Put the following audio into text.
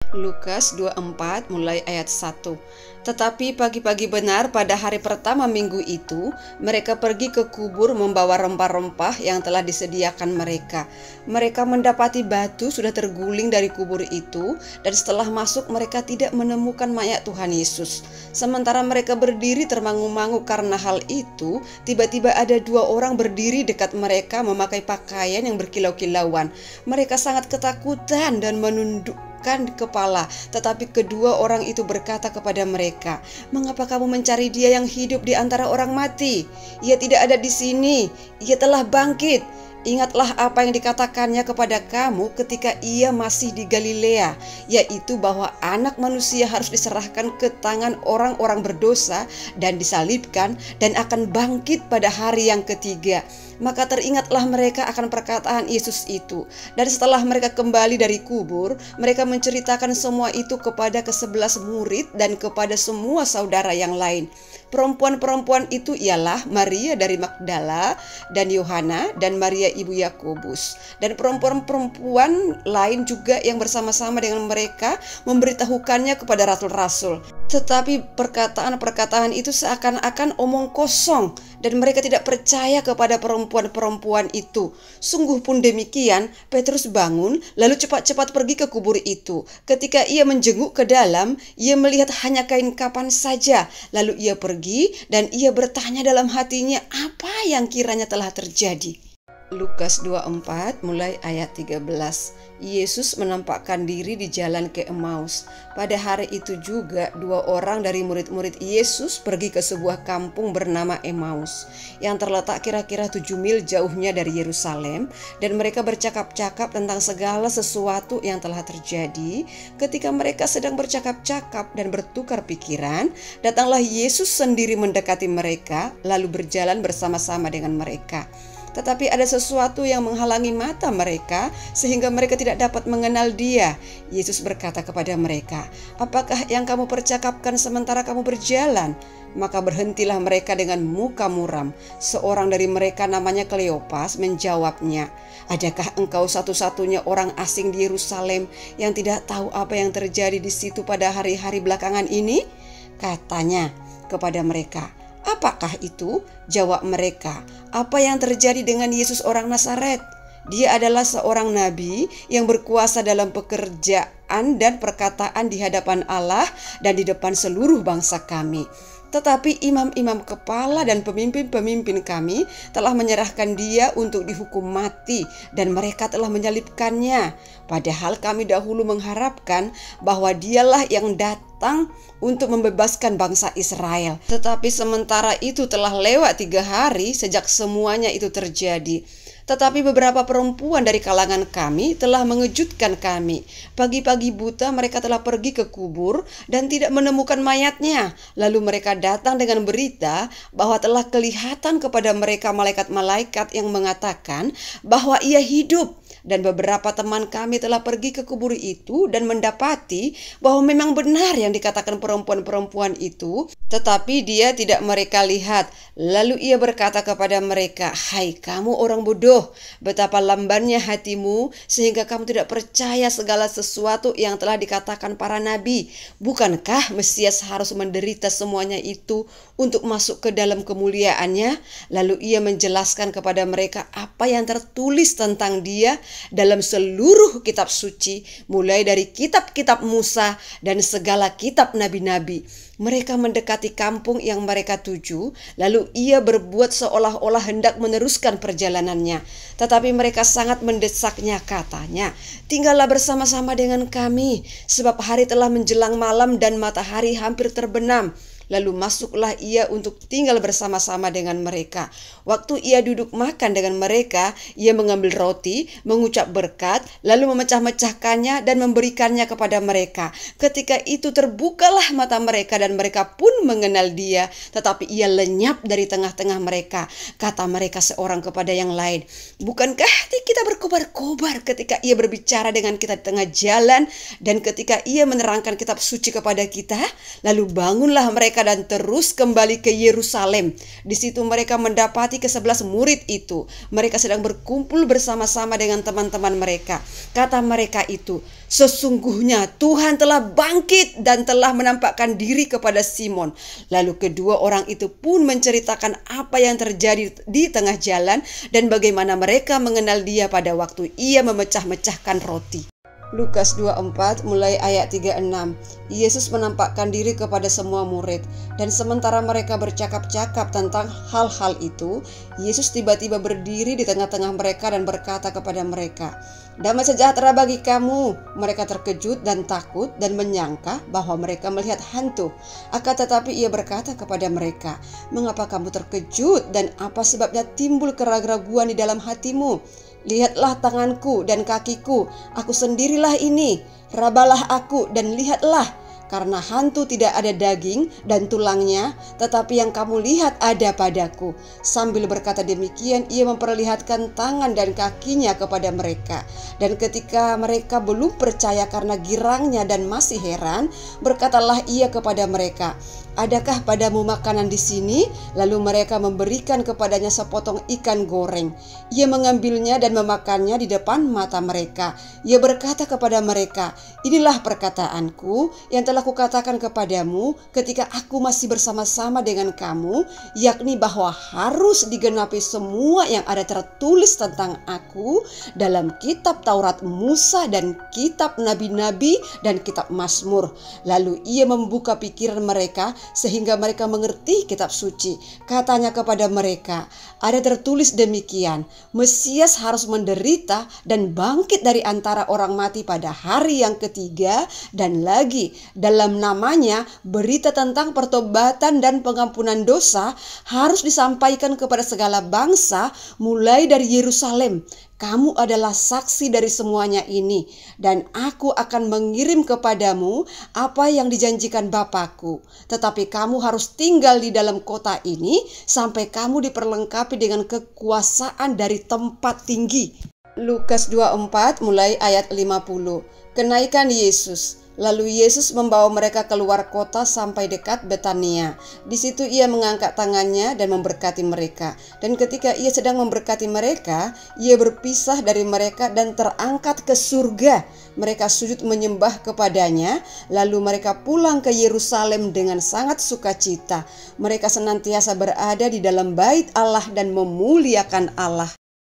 Lukas 24 mulai ayat 1. Tetapi pagi-pagi benar pada hari pertama minggu itu, mereka pergi ke kubur membawa rempah-rempah yang telah disediakan mereka. Mereka mendapati batu sudah terguling dari kubur itu, dan setelah masuk mereka tidak menemukan mayat Tuhan Yesus. Sementara mereka berdiri termangu-mangu karena hal itu, tiba-tiba ada dua orang berdiri dekat mereka memakai pakaian yang berkilau-kilauan. Mereka sangat ketakutan dan menundukkan kepala, tetapi kedua orang itu berkata kepada mereka, "Mengapa kamu mencari Dia yang hidup di antara orang mati? Ia tidak ada di sini, Ia telah bangkit. Ingatlah apa yang dikatakannya kepada kamu ketika Ia masih di Galilea, yaitu bahwa Anak Manusia harus diserahkan ke tangan orang-orang berdosa dan disalibkan dan akan bangkit pada hari yang ketiga." Maka teringatlah mereka akan perkataan Yesus itu. Dan setelah mereka kembali dari kubur, mereka menceritakan semua itu kepada ke-11 murid dan kepada semua saudara yang lain. Perempuan-perempuan itu ialah Maria dari Magdala dan Yohana dan Maria ibu Yakobus. Dan perempuan-perempuan lain juga yang bersama-sama dengan mereka memberitahukannya kepada rasul-rasul. Tetapi perkataan-perkataan itu seakan-akan omong kosong, dan mereka tidak percaya kepada perempuan-perempuan itu. Sungguh pun demikian, Petrus bangun lalu cepat-cepat pergi ke kubur itu. Ketika ia menjenguk ke dalam, ia melihat hanya kain kapan saja. Lalu ia pergi dan ia bertanya dalam hatinya apa yang kiranya telah terjadi. Lukas 24 mulai ayat 13. Yesus menampakkan diri di jalan ke Emmaus. Pada hari itu juga dua orang dari murid-murid Yesus pergi ke sebuah kampung bernama Emmaus yang terletak kira-kira 7 mil jauhnya dari Yerusalem, dan mereka bercakap-cakap tentang segala sesuatu yang telah terjadi. Ketika mereka sedang bercakap-cakap dan bertukar pikiran, datanglah Yesus sendiri mendekati mereka lalu berjalan bersama-sama dengan mereka. Tetapi ada sesuatu yang menghalangi mata mereka sehingga mereka tidak dapat mengenal Dia. Yesus berkata kepada mereka, "Apakah yang kamu percakapkan sementara kamu berjalan?" Maka berhentilah mereka dengan muka muram. Seorang dari mereka namanya Kleopas menjawabnya, "Adakah engkau satu-satunya orang asing di Yerusalem yang tidak tahu apa yang terjadi di situ pada hari-hari belakangan ini?" Katanya kepada mereka, "Apakah itu?" Jawab mereka, "Apa yang terjadi dengan Yesus orang Nazaret? Dia adalah seorang nabi yang berkuasa dalam pekerjaan dan perkataan di hadapan Allah dan di depan seluruh bangsa kami. Tetapi imam-imam kepala dan pemimpin-pemimpin kami telah menyerahkan Dia untuk dihukum mati, dan mereka telah menyalibkannya. Padahal kami dahulu mengharapkan bahwa Dialah yang datang untuk membebaskan bangsa Israel. Tetapi sementara itu telah lewat 3 hari sejak semuanya itu terjadi. Tetapi beberapa perempuan dari kalangan kami telah mengejutkan kami. Pagi-pagi buta mereka telah pergi ke kubur dan tidak menemukan mayatnya. Lalu mereka datang dengan berita bahwa telah kelihatan kepada mereka malaikat-malaikat yang mengatakan bahwa Ia hidup. Dan beberapa teman kami telah pergi ke kubur itu dan mendapati bahwa memang benar yang dikatakan perempuan-perempuan itu, tetapi Dia tidak mereka lihat. Lalu Ia berkata kepada mereka, "Hai kamu orang bodoh, betapa lambannya hatimu sehingga kamu tidak percaya segala sesuatu yang telah dikatakan para nabi. Bukankah Mesias harus menderita semuanya itu untuk masuk ke dalam kemuliaannya?" Lalu Ia menjelaskan kepada mereka apa yang tertulis tentang Dia dalam seluruh kitab suci, mulai dari kitab-kitab Musa dan segala kitab nabi-nabi. Mereka mendekati kampung yang mereka tuju, lalu Ia berbuat seolah-olah hendak meneruskan perjalanannya. Tetapi mereka sangat mendesaknya, katanya, "Tinggallah bersama-sama dengan kami, sebab hari telah menjelang malam dan matahari hampir terbenam." Lalu masuklah Ia untuk tinggal bersama-sama dengan mereka. Waktu Ia duduk makan dengan mereka, Ia mengambil roti, mengucap berkat, lalu memecah-mecahkannya dan memberikannya kepada mereka. Ketika itu terbukalah mata mereka dan mereka pun mengenal Dia, tetapi Ia lenyap dari tengah-tengah mereka. Kata mereka seorang kepada yang lain, "Bukankah hati kita berkobar-kobar ketika Ia berbicara dengan kita di tengah jalan dan ketika Ia menerangkan kitab suci kepada kita?" Lalu bangunlah mereka mereka dan terus kembali ke Yerusalem. Di situ mereka mendapati ke-11 murid itu. Mereka sedang berkumpul bersama-sama dengan teman-teman mereka. Kata mereka itu, "Sesungguhnya Tuhan telah bangkit dan telah menampakkan diri kepada Simon." Lalu kedua orang itu pun menceritakan apa yang terjadi di tengah jalan dan bagaimana mereka mengenal dia pada waktu ia memecah-mecahkan roti. Lukas 24 mulai ayat 36. Yesus menampakkan diri kepada semua murid, dan sementara mereka bercakap-cakap tentang hal-hal itu, Yesus tiba-tiba berdiri di tengah-tengah mereka dan berkata kepada mereka, "Damai sejahtera bagi kamu." Mereka terkejut dan takut dan menyangka bahwa mereka melihat hantu. Akan tetapi ia berkata kepada mereka, "Mengapa kamu terkejut dan apa sebabnya timbul keraguan di dalam hatimu? Lihatlah tanganku dan kakiku, aku sendirilah ini. Rabalah aku dan lihatlah, karena hantu tidak ada daging dan tulangnya, tetapi yang kamu lihat ada padaku." Sambil berkata demikian, ia memperlihatkan tangan dan kakinya kepada mereka. Dan ketika mereka belum percaya karena girangnya dan masih heran, berkatalah ia kepada mereka, "Adakah padamu makanan di sini?" Lalu mereka memberikan kepadanya sepotong ikan goreng. Ia mengambilnya dan memakannya di depan mata mereka. Ia berkata kepada mereka, "Inilah perkataanku yang telah kukatakan kepadamu ketika aku masih bersama-sama dengan kamu, yakni bahwa harus digenapi semua yang ada tertulis tentang aku dalam kitab Taurat Musa dan kitab Nabi-Nabi dan kitab Mazmur." Lalu ia membuka pikiran mereka sehingga mereka mengerti kitab suci. Katanya kepada mereka, "Ada tertulis demikian, Mesias harus menderita dan bangkit dari antara orang mati pada hari yang ketiga, dan lagi dalam namanya berita tentang pertobatan dan pengampunan dosa harus disampaikan kepada segala bangsa mulai dari Yerusalem. Kamu adalah saksi dari semuanya ini, dan aku akan mengirim kepadamu apa yang dijanjikan Bapakku. Tetapi kamu harus tinggal di dalam kota ini sampai kamu diperlengkapi dengan kekuasaan dari tempat tinggi." Lukas 24 mulai ayat 50. Kenaikan Yesus. Lalu Yesus membawa mereka keluar kota sampai dekat Betania. Di situ ia mengangkat tangannya dan memberkati mereka. Dan ketika ia sedang memberkati mereka, ia berpisah dari mereka dan terangkat ke surga. Mereka sujud menyembah kepadanya, lalu mereka pulang ke Yerusalem dengan sangat sukacita. Mereka senantiasa berada di dalam bait Allah dan memuliakan Allah.